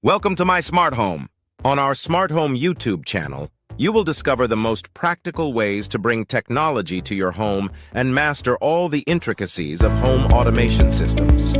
Welcome to my smart home. On our Smart Home YouTube channel, you will discover the most practical ways to bring technology to your home and master all the intricacies of home automation systems.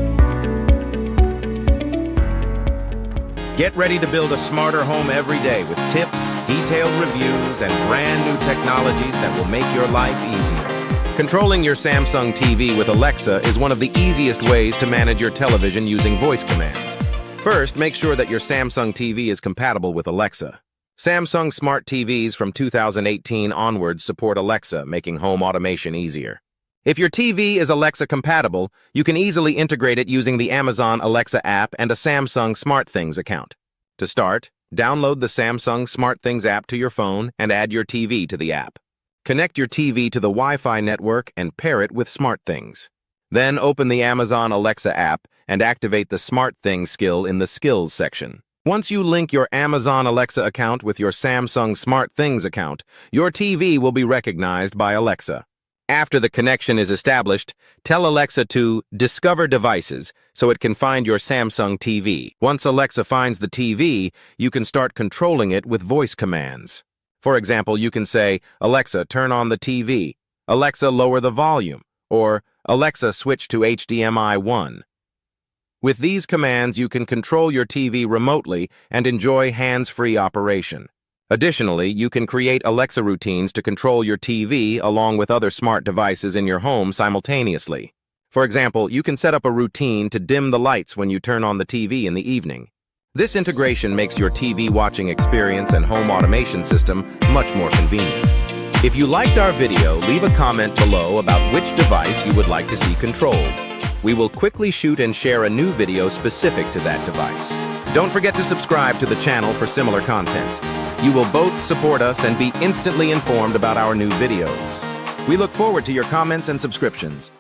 Get ready to build a smarter home every day with tips, detailed reviews, and brand new technologies that will make your life easier. Controlling your Samsung TV with Alexa is one of the easiest ways to manage your television using voice commands. First, make sure that your Samsung TV is compatible with Alexa. Samsung Smart TVs from 2018 onwards support Alexa, making home automation easier. If your TV is Alexa compatible, you can easily integrate it using the Amazon Alexa app and a Samsung SmartThings account. To start, download the Samsung SmartThings app to your phone and add your TV to the app. Connect your TV to the Wi-Fi network and pair it with SmartThings. Then open the Amazon Alexa app and activate the SmartThings skill in the Skills section. Once you link your Amazon Alexa account with your Samsung SmartThings account, your TV will be recognized by Alexa. After the connection is established, tell Alexa to discover devices so it can find your Samsung TV. Once Alexa finds the TV, you can start controlling it with voice commands. For example, you can say, "Alexa, turn on the TV," "Alexa, lower the volume," or "Alexa, switch to HDMI 1. With these commands, you can control your TV remotely and enjoy hands-free operation. Additionally, you can create Alexa routines to control your TV along with other smart devices in your home simultaneously. For example, you can set up a routine to dim the lights when you turn on the TV in the evening. This integration makes your TV watching experience and home automation system much more convenient. If you liked our video, leave a comment below about which device you would like to see controlled. We will quickly shoot and share a new video specific to that device. Don't forget to subscribe to the channel for similar content. You will both support us and be instantly informed about our new videos. We look forward to your comments and subscriptions.